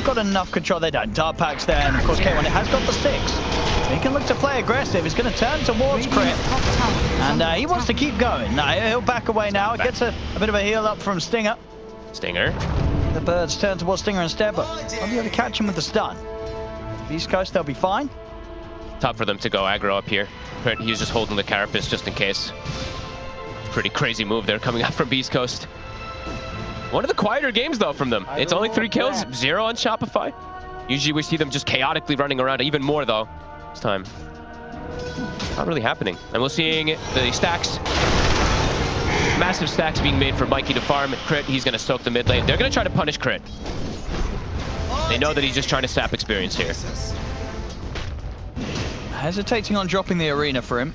got enough control. They don't. Dart packs there, and of course K1 has got the 6. He can look to play aggressive. He's going to turn towards Crit, and he wants to keep going. He'll back away now. It gets a bit of a heal up from Stinger. The birds turn towards Stinger instead, but I'll be able to catch him with the stun. BeastCoast, they'll be fine. Tough for them to go aggro up here. He's just holding the carapace just in case. Pretty crazy move there coming up from BeastCoast. One of the quieter games though from them. It's only 3 kills, 0 on Shopify. Usually we see them just chaotically running around, even more though. This time, not really happening. And we're seeing the stacks. Massive stacks being made for Mikey to farm. Crit, he's going to soak the mid lane. They're going to try to punish Crit. They know that he's just trying to sap experience here. Hesitating on dropping the arena for him.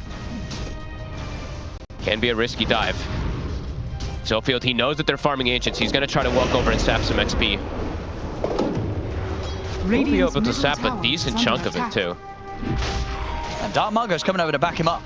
Can be a risky dive. Sofield, he knows that they're farming Ancients. He's going to try to walk over and sap some XP. He'll be able to sap a decent chunk of it too. And Dark Margot's coming over to back him up.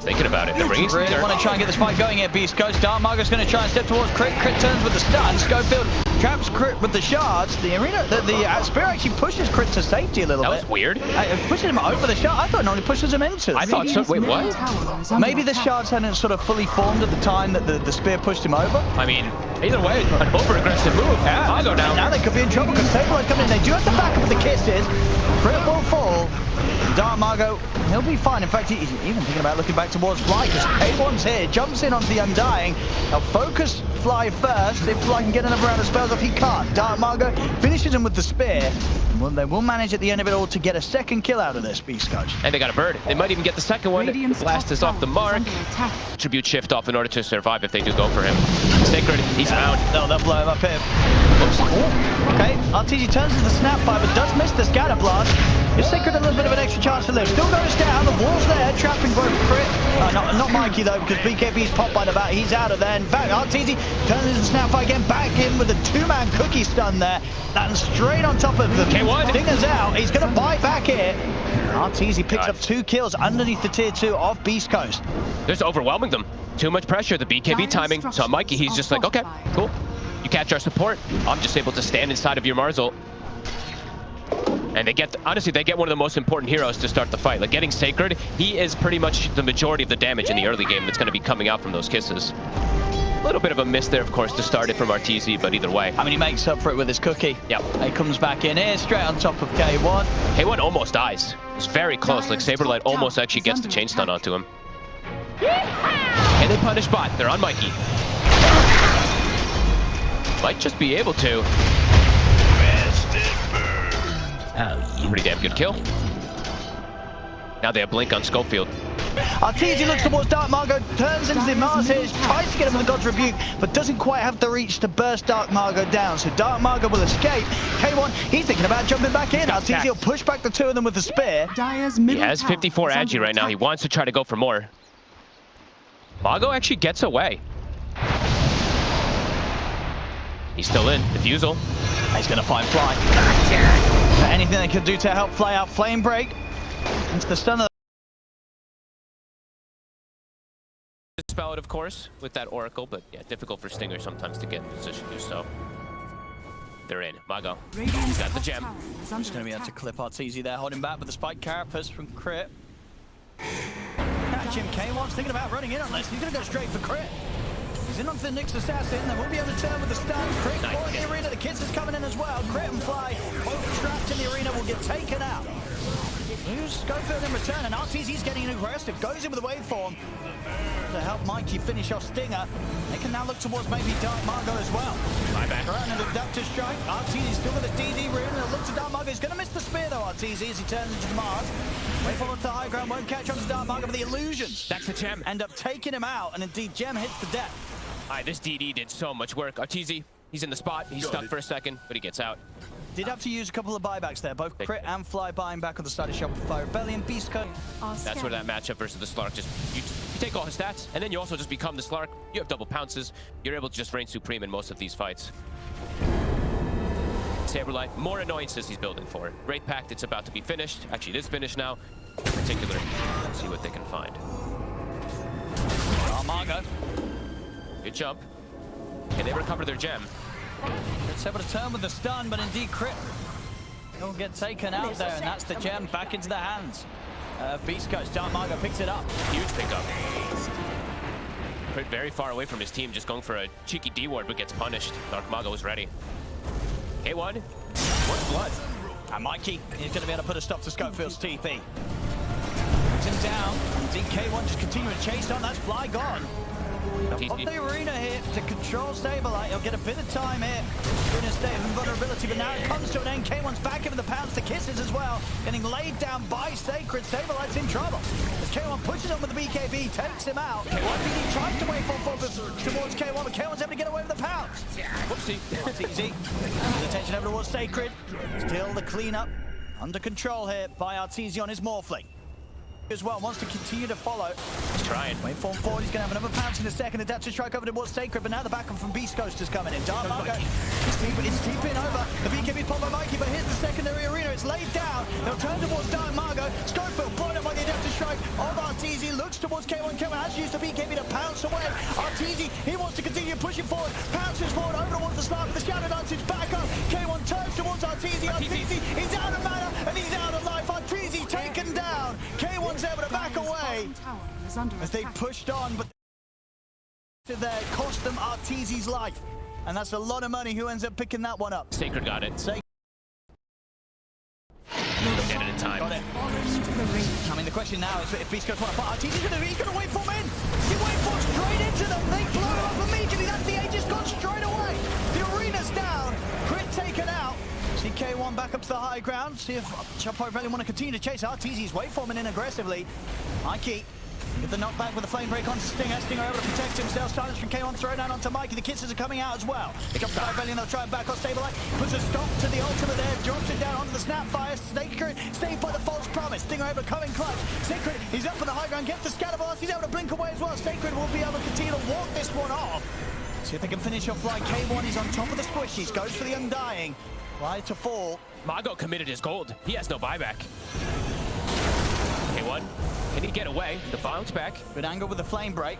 Thinking about it. They're bringing really want to try and get this fight going here, BeastCoast. Dark Margot's going to try and step towards Crit. Crit turns with the stun. Schofield traps Crit with the shards. The arena, the Spirit actually pushes Crit to safety a little bit. That was weird. Pushing him over the shard. I thought it normally pushes him into. I thought so. Wait, what? Maybe the shards hadn't sort of fully formed at the time that the spear pushed him over. I mean, either way, an over-aggressive move. Yeah. I'll go down. Now they could be in trouble because Sablelight's coming in. They do have to back up with the kisses. Crit will fall. Dark Margot, he'll be fine. In fact, he's even thinking about looking back towards Fly because K1's here, jumps in onto the Undying. Now focus Fly first. If Fly can get another round of spells off, he can't. Dark Margot finishes him with the spear. Well, they will manage at the end of it all to get a second kill out of this, BeastCoast. And they got a bird. They might even get the second one. The blast is off the mark. Tribute shift off in order to survive if they do go for him. Sacred, he's out. No, they'll blow him up here. Oops. Oh, okay, RTG turns to the Snapfire, but does miss the Scatter Blast. Gives Sacred a little bit of an extra chance to live. Still goes down, the wall's there, trapping both Crit. Not Mikey though, because BKB's popped by the bat. He's out of there. In fact, RTG turns into the Snapfire again, back in with a 2-man cookie stun there. And straight on top of them. K1. Stinger's out. He's going to bite back here. RTZ picks up 2 kills underneath the tier 2 of BeastCoast. Just overwhelming them. Too much pressure, the BKB timing. So Mikey, he's just like, okay, cool. You catch our support. I'm just able to stand inside of your Marzul. And they get, honestly, they get one of the most important heroes to start the fight. Like getting Sacred, he is pretty much the majority of the damage in the early game that's going to be coming out from those kisses. A little bit of a miss there, of course, to start it from RTZ, but either way. I mean, he makes up for it with his cookie. Yep. He comes back in here, straight on top of K1. K1 almost dies. It's very close. Like Saberlight almost actually gets the chain stun onto him. And they punish bot. They're on Mikey. Might just be able to. Pretty damn good kill. Now they have Blink on Schofield. RTZ looks towards Dark Margot, turns into the Mars here, tries to get him with the God's Rebuke, but doesn't quite have the reach to burst Dark Margot down. So Dark Margot will escape. K1, he's thinking about jumping back in. RTZ will push back the 2 of them with the spear. He has 54 agi right now. He wants to try to go for more. Mago actually gets away. He's still in. Diffusal. He's going to find Fly. Anything they could do to help Fly out. Flame Break into the stun of Spell it, of course, with that Oracle, but yeah, difficult for Stinger sometimes to get in position to do so. They're in. Mago. He's got the gem. He's going to be able to clip RTZ there, holding back with the Spike Carapace from Crit. Catch him. K1's thinking about running in on this. He's going to go straight for Crit. He's in onto the Nyx Assassin. They will be able to turn with the stun. Crit in the arena. The Kiss is coming in as well. Crit and Fly, both trapped in the arena, will get taken out. Use Schofield in return, and RTZ's getting aggressive. Goes in with the waveform to help Mikey finish off Stinger. They can now look towards maybe Dark Margot as well. Buyback. Right, and the Abductor Strike. RTZ still with a DD rune, and they'll look to Dark Margot. He's going to miss the spear though, RTZ, as he turns into Mars. Waveform up to the high ground, won't catch on to Dark Margot, but the illusions. That's the gem. End up taking him out, and indeed Gem hits the deck. Alright, this DD did so much work. RTZ, he's in the spot. He's stuck for a second, but he gets out. Did have to use a couple of buybacks there, both Crit and Fly buying back on the side of Shopify. Rebellion, BeastCoast. That's where that matchup versus the Slark just, you take all his stats, and then you also just become the Slark. You have double pounces. You're able to just reign supreme in most of these fights. Saberlight, more annoyances he's building for. Wraith Pact, it's about to be finished. Actually, it is finished now. In particular, let's see what they can find. Margot. Good jump. Can they recover their gem? It's able to turn with the stun, but indeed Crit He'll get taken out there, and that's the gem back into the hands of BeastCoast. Dark Margo picks it up. Huge pickup. Put very far away from his team, just going for a cheeky D-ward, but gets punished. Dark Mago is ready. K1, what's blood? And Mikey is going to be able to put a stop to Scofield's TP. Puts him down. DK1 just continuing to chase on. That's Fly gone. Of the arena here to control Saberlight. He'll get a bit of time here in a state of invulnerability, but now it comes to an end. K1's back into the pounds to kisses as well. Getting laid down by Sacred. Saberlight's in trouble. As K1 pushes him with the BKB, takes him out. K1 tries to wait for towards K1, but K1's able to get away with the pounds. Whoopsie. That's easy. Attention over towards Sacred. Still the cleanup under control here by Arteezy on his Morphling. As well, wants to continue to follow. He's trying. Waveform forward, he's going to have another pounce in a second. Adapt to strike over towards Sacred, but now the backup from BeastCoast is coming in. Dark Margo is deep in over. The BKB popped by Mikey, but here's the secondary arena. It's laid down. They'll turn towards Dark Margo. Schofield blown up by the Adapt to strike of Arteezy. Looks towards K1. K1 has used the BKB to pounce away. Arteezy, he wants to continue pushing forward. Pounces forward over towards the start with the Shadow Dancing back up. K1 turns towards Arteezy. Arteezy, he's out of mana and he's out of life. Arteezy taken down. K1's able to back away as they pushed on, but there cost them Arteezy's life, and that's a lot of money. Who ends up picking that one up? Sacred got it. Get it in time. Got it. I mean, the question now is if BeastCoast want to fight, he's going to wait for him in. He wait for straight into them. They blow up immediately. That's the Aegis gone straight away. The arena's down. Crit taken out. CK1 back up to the high ground. See if Shopify really want to continue to chase Arteezy's waveforming in aggressively. Mikey get the knockback with the flame break onto Stinger. Stinger able to protect himself. Silence from K1 thrown down onto Mikey. The kisses are coming out as well. They come to Rebellion. They'll try and back on Saberlight. Puts a stop to the ultimate there. Drops it down onto the Snapfire. Sacred saved by the false promise. Stinger able to come in clutch. Sacred, he's up on the high ground. Gets the scatter blast. He's able to blink away as well. Sacred will be able to continue to walk this one off. See if they can finish off like K1. He's on top of the squishies. Goes for the Undying. Right to fall. Mago committed his gold. He has no buyback. K1, can he get away? The bounce back. Good angle with the flame break.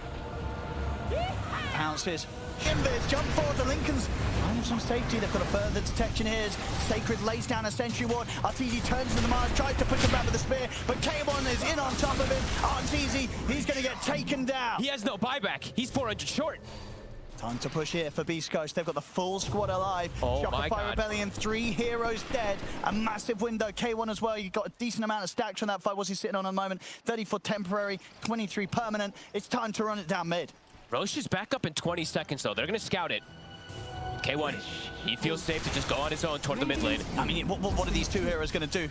Pounces. Shimbers jump forward to Lincoln's. Finding some safety. They've got a further detection here. Sacred lays down a sentry ward. Arteezy turns to the mark, tries to push him back with the spear, but K1 is in on top of him. Arteezy, he's going to get taken down. He has no buyback. He's 400 short. Time to push here for BeastCoast. They've got the full squad alive. Oh Shopify my God. Rebellion, 3 heroes dead. A massive window. K1 as well. You got a decent amount of stacks from that fight. What's he sitting on at the moment? 34 temporary, 23 permanent. It's time to run it down mid. Roche is back up in 20 seconds, though. They're going to scout it. K1, he feels safe to just go on his own toward the mid lane. I mean, what are these two heroes going to do?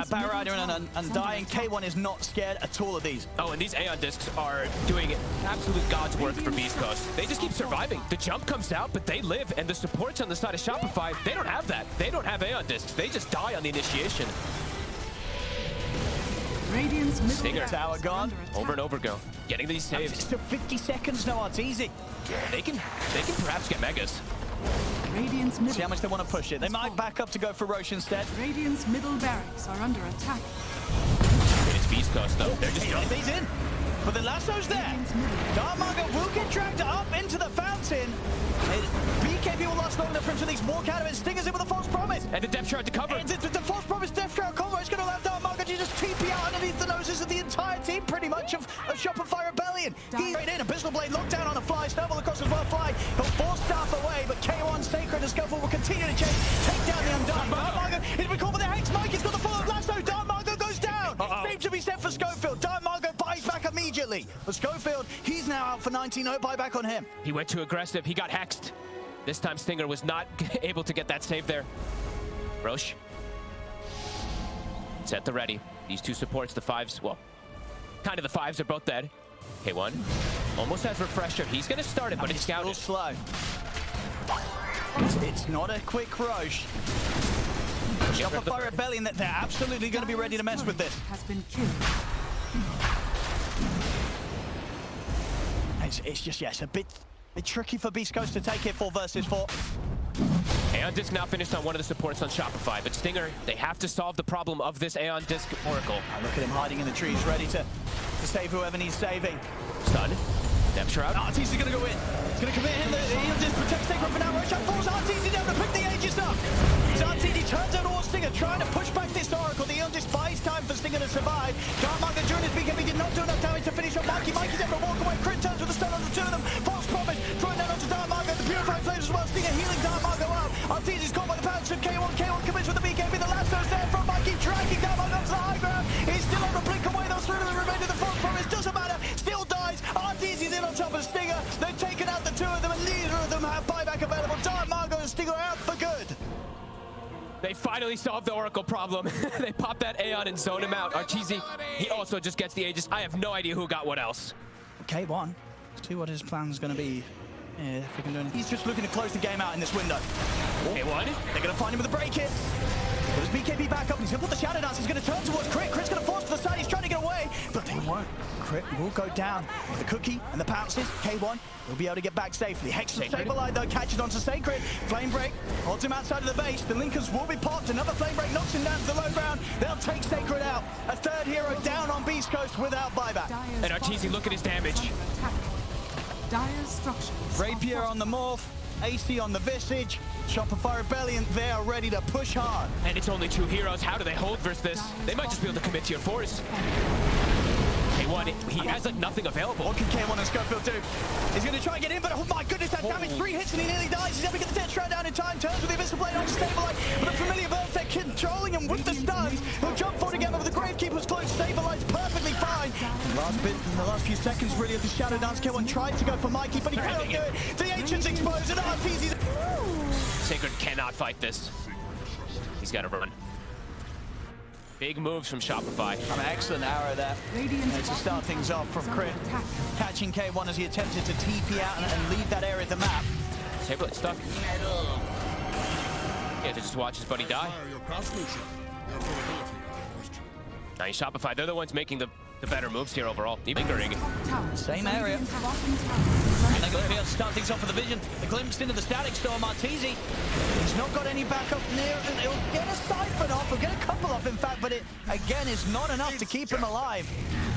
Barrider and Undying. K1 is not scared at all of these. Oh, and these Aeon Discs are doing absolute God's work for BeastCoast. They just keep surviving. The jump comes out, but they live, and the supports on the side of Shopify, they don't have that. They don't have Aeon Discs. They just die on the initiation. Stinger tower gone. Over and over go. Getting these saves. It's still 50 seconds now. It's easy. They can perhaps get Megas. See how much they want to push it. They might back up to go for Roche instead. Radiant's middle barracks are under attack. It's BeastCoast, though. They're just jumping. He's in. But the lasso's there. Dark Margo will get dragged up into the fountain. BKB will last long enough for him to at least walk out of it. Stinger's in with a false promise. And the depth shroud to cover. The false promise Death Shroud combo is going to allow Dark Margo to just TP out underneath the noses of the entire team, pretty much, of Shopify Rebellion. He's right in. Abyssal Blade locked down on a fly. Snowball across as well. Fly. He'll force staff away, but K1 Sacred and Scuffle will continue to chase. Take down the Undying. Dark Margo is recalled by the Hex. Mikey's got the follow-up lasso. Dark Margo goes down. Seems to be set for Schofield. Dark Margo buys back immediately. But Schofield, he's now out for 19. No buyback on him. He went too aggressive. He got hexed. This time Stinger was not able to get that save there. Roche. Set the ready. These two supports, the fives, well, kind of the fives are both dead. K1 almost has refresher. He's going to start it, but it's scouted. Slow. It's not a quick Roche. Shopify Rebellion, that they're absolutely going to be ready to mess with this. Has been killed. It's just, yes, a bit tricky for BeastCoast to take it 4 versus 4. Aeon Disc now finished on one of the supports on Shopify, but Stinger, they have to solve the problem of this Aeon Disc Oracle. Look at him hiding in the trees, ready to save whoever needs saving. Stun. Depth Shroud. Arteezy's going to go in. He's going to commit him. The Aeon Disc protects Sacred for now. Roshan falls. Arteezy down to pick the Aegis up. Arteezy turns out towards Stinger. trying to push back this Oracle. The undespised time for Stinger to survive. Darkmarker during his BKB did not do enough damage to finish on Mikey. Mikey's able to walk away. Crit turns with the stun on the two of them. False promise. Throwing that onto Darkmarker. The Purified Flames as well. Stinger healing Darkmarker up. Arteezy's caught by the pounce of K1. K1 commits with the BKB. The last dose there from Mikey. Dragging Darkmarker onto the high ground. He's still on the blink away. Those three of the remainder of the false promise. Doesn't matter. Still dies. Arteezy's in on top of Stinger. They've taken out the two of them and neither of them have buyback available. Darkmarker and Stinger out for good. They finally solved the Oracle problem. They popped that Aeon and zone him out. Arteezy, he also just gets the Aegis. I have no idea who got what else. K1, let's see what his plan's going to be. Yeah, if we can do anything. He's just looking to close the game out in this window. K1. They're going to find him with a break hit. Put his BKB back up. He's going to put the Shadow Dance. He's going to turn towards Crit. Crit's going to force to the side. He's trying to get away, but they won't. Crit will go down. The cookie and the pounces. K1 will be able to get back safely. Hex and Stabilize though catches onto Sacred. Flame Break holds him outside of the base. The Linkers will be popped. Another Flame Break knocks him down to the low ground. They'll take Sacred out. A third hero down on Beast Coast without buyback. And Arteezy, look at his damage. Dire's structures. Rapier on the Morph. AC on the Visage. Shopify Rebellion, they are ready to push hard. And it's only two heroes. How do they hold versus this? They might just be able to commit to your force. K1, he has like nothing available. What can K1 and Schofield do? He's going to try and get in, but oh my goodness, that damage. 3 hits and he nearly dies. He's able to get the Death Shroud down in time. Turns with the Abyssal Blade on Stabilize. But the familiar birds, they're controlling him with the stuns. He'll jump forward again, but the Gravekeeper's close. Stabilize perfectly fine. Last bit, in the last few seconds, really, of the Shadow Dance. K1 tried to go for Mikey, but he cannot do it. The Ancient's exposed, and Arteezy's... Sacred cannot fight this. He's got to run. Big moves from Shopify. An excellent arrow there. To start things off from Crit. Catching K1 as he attempted to TP out and leave that area of the map. Tablet stuck. Yeah, to just watch his buddy die. Nice Shopify. They're the ones making the better moves here overall. Lingering. Same area. And they're going to be able to start things off with a vision. A glimpse into the Static Storm. Arteezy, he's not got any backup near him. He'll get a siphon off. He'll get a couple off, in fact, but it, again, is not enough to keep him alive.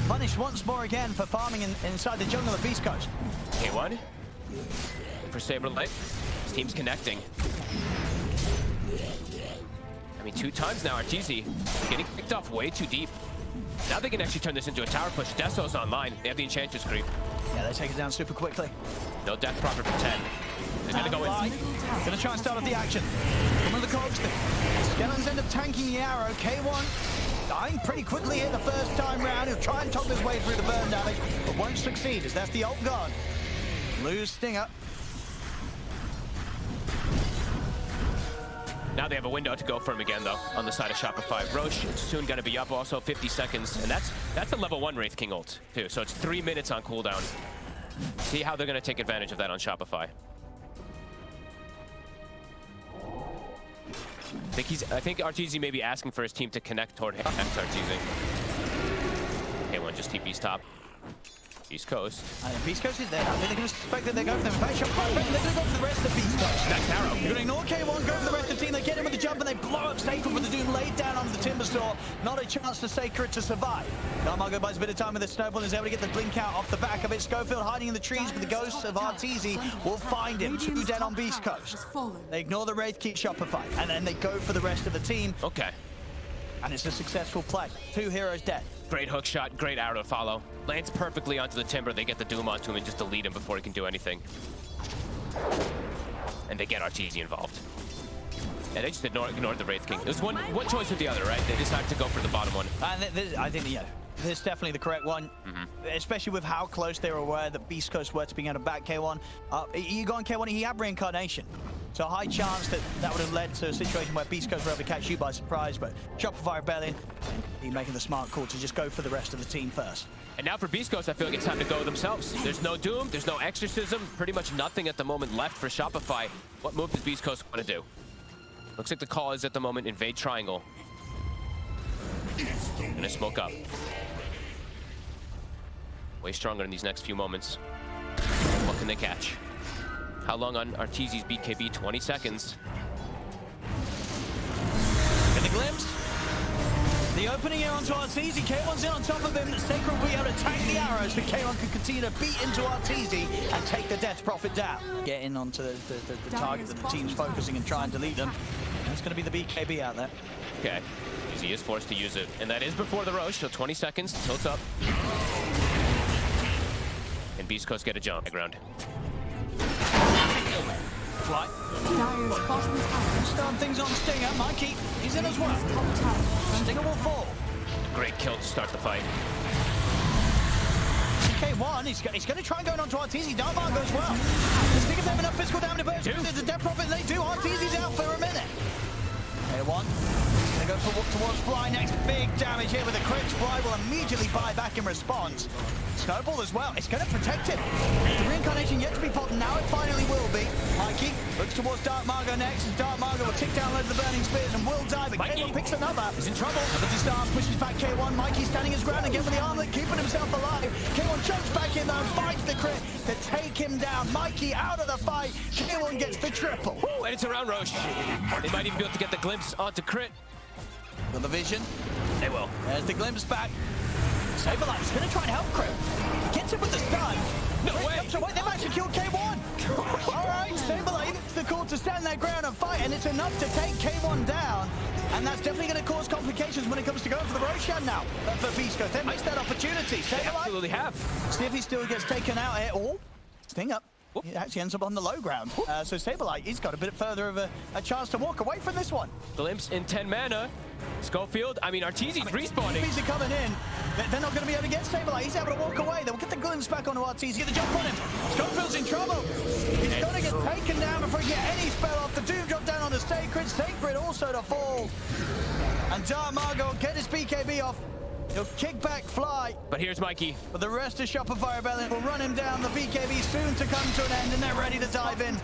Punished once more again for farming inside the jungle of Beast Coast. K1 for Saberlight. His team's connecting. I mean, 2 times now, Arteezy getting picked off way too deep. Now they can actually turn this into a tower push. Deso's online. They have the Enchantress creep. Yeah, they take it down super quickly. No death profit for 10. They're gonna go in. Gonna try and start off the action. Come on the cogs. Skeletons end up tanking the arrow. K1 dying pretty quickly here the first time round. He'll try and top his way through the burn damage, but won't succeed as that's the ult gone. Lose Stinger. Now they have a window to go for him again, though, on the side of Shopify. Roche is soon going to be up, also 50 seconds. And that's the level 1 Wraith King ult, too. So it's 3 minutes on cooldown. See how they're going to take advantage of that on Shopify. I think Arteezy may be asking for his team to connect toward him. Arteezy. K1 just TP's top. Beast Coast. Beast Coast is there. I think they're going to suspect that they're going for them. In fact, Shopify, they're going to go for the rest of Beast Coast. Next arrow. You're going to ignore K1, go for the rest of the team. They get him with the jump and they blow up Sacred with the Doom laid down onto the Timber Store. Not a chance for Sacred to survive. Darkmargo buys a bit of time with the Snowball and is able to get the blink out off the back of it. Schofield hiding in the trees, but the ghosts of Arteezy will find him. 2 dead on Beast Coast. They ignore the Wraith Keep Shopify, and then they go for the rest of the team. Okay. And it's a successful play. 2 heroes dead. Great hook shot, great arrow to follow. Lands perfectly onto the Timber. They get the Doom onto him and just delete him before he can do anything. And they get Arteezy involved. And they just ignored the Wraith King. There's one choice or the other, right? They decided to go for the bottom one. And I think, yeah, this is definitely the correct one. Especially with how close they were aware that Beast Coast were to being able to back K1. You go on K1, he had Reincarnation. So a high chance that would have led to a situation where Beast Coast were able to catch you by surprise, but Shopify Rebellion, he's making the smart call to just go for the rest of the team first. And now for Beast Coast, I feel like it's time to go themselves. There's no Doom, there's no Exorcism, pretty much nothing at the moment left for Shopify. What move does Beast Coast want to do? Looks like the call is at the moment invade triangle. Gonna smoke up. Way stronger in these next few moments. What can they catch? How long on Arteezy's BKB? 20 seconds. Get the glimpse. The opening here onto Arteezy. K1's in on top of him. Sacred will be able to tank the arrows, but K1 can continue to beat into Arteezy and take the death profit down. Get in onto the target that the team's focusing and try and delete them. It's going to be the BKB out there. Okay. He is forced to use it. And that is before the Roche, so 20 seconds, tilts up. And BeastCoast get a jump ground. Fly. Dire's bottom tower. Starting things on Stinger. Mikey, he's in as well. Top tower. Stinger will fall. Great kill to start the fight. K1, he's going to try and go onto Arteezy. Dartmargo as well. Let's think if they have enough physical damage to burst. There's a death profit, they do. Arteezy's out for a minute. K1. They go towards Fly next. Big damage here with a crit. Fly will immediately buy back in response. Snowball as well. It's going to protect him. The reincarnation yet to be popped. Now it finally will be. Mikey looks towards Dartmargo next. Dartmargo will tick down loads of the burning spears and will die. But Mikey K1 picks another. He's in trouble. The disarm pushes back K1. Mikey standing his ground again with the armlet, keeping himself alive. K1 jumps back in though and fights the crit to take him down. Mikey out of the fight. K1 gets the triple. Woo, and it's around Roche. They might even be able to get the glimpse onto crit. With the vision. They will. There's the glimpse back. Saberlight's going to try and help Crit. Gets him with the stun. No way. They've actually killed K1. All right, Saberlight, it's the call to stand their ground and fight, and it's enough to take K1 down. And that's definitely going to cause complications when it comes to going for the Roshan now. For BeastCoast, they missed that opportunity. They absolutely have. See if he still gets taken out here. Oh, Sting up. He actually ends up on the low ground. So Saberlight, he's got a bit further of a chance to walk away from this one. Glimpse in 10 mana. Schofield, Arteezy's respawning. Arteezy coming in. They're not going to be able to get Saberlight. He's able to walk away. They'll get the glimpse back onto Arteezy. Get the jump on him. Schofield's in trouble. He's going to get taken down before he get any spell off. The Doom drop down on the Sacred. Sacred also to fall. And Dartmargo will get his BKB off. He'll kick back Fly. But here's Mikey. But the rest of Shopify Rebellion will run him down. The BKB soon to come to an end, and they're ready to dive in.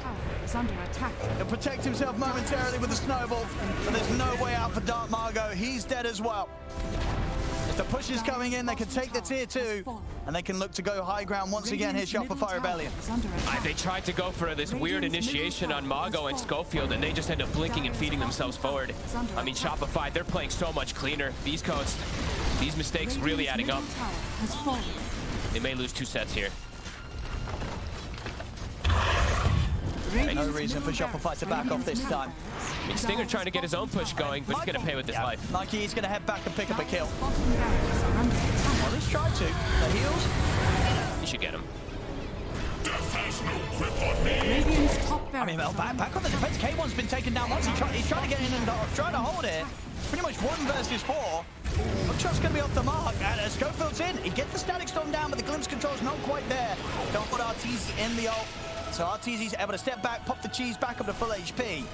Is under attack. He'll protect himself momentarily with the snowball, but there's no way out for Dartmargo. He's dead as well. If the push is coming in, they can take the tier 2, and they can look to go high ground once again. Here's Shopify Rebellion. They tried to go for this weird initiation on Mago and Schofield, and they just end up blinking and feeding themselves forward. Shopify, they're playing so much cleaner. BeastCoast, these mistakes really adding up. They may lose 2 sets here. No reason for Shopify to back off this time. Stinger trying to get his own push going, but he's going to pay with his life. Mikey, he's going to head back and pick up a kill. Well, he's tried to. The heals. You should get him. Back on the defense. K1's been taken down once. He's trying to get in and trying to hold it. Pretty much 1 versus 4. Hookshot's going to be off the mark. And Schofield's in. He gets the static storm down, but the glimpse control's not quite there. Don't put Arteezy in the ult. So Arteezy's able to step back, pop the cheese back up to full HP.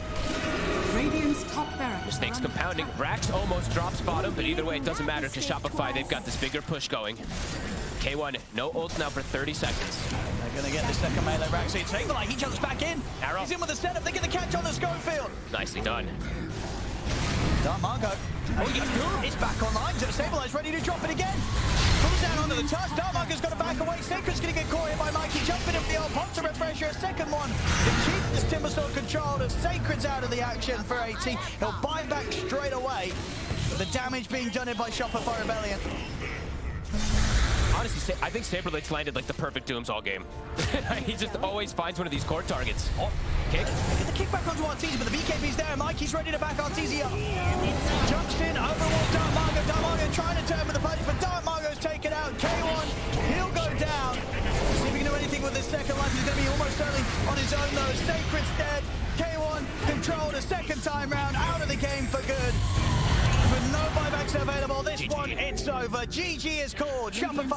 Radiant's top barracks. Mistakes compounding. Rax almost drops bottom, but either way, it doesn't matter because Shopify, they've got this bigger push going. K1, no ult now for 30 seconds. They're going to get the second melee Rax. Saberlight, he jumps back in. Arrow. He's in with the setup. They get the catch on the Schofield. Nicely done. Dartmargo. It's back online. Saberlight's ready to drop it again. Pulls down onto the touch. Dartmargo's got to back away. Sacred's going to get caught here by Mikey. Jumping up the old pops to refresher. A second one to keep this Timbersaw controlled as Sacred's out of the action for AT. He'll buy back straight away. The damage being done here by Shopify Rebellion. Honestly, I think Saberlight's landed like the perfect Dooms all game. He just always finds one of these core targets. Kick. Get the kick back onto Arteezy, but the BKB's there. Mikey's ready to back Arteezy up. Jumps in, overwalks Dartmargo. Dartmargo trying to turn with the punch, but Dartmargo's taken out. K1, he'll go down. See if he can do anything with his second life. He's going to be almost early on his own, though. Sacred's dead. K1 controlled a second time round, out of the game for good. With no buybacks available, this one, it's over. GG is called. Shopify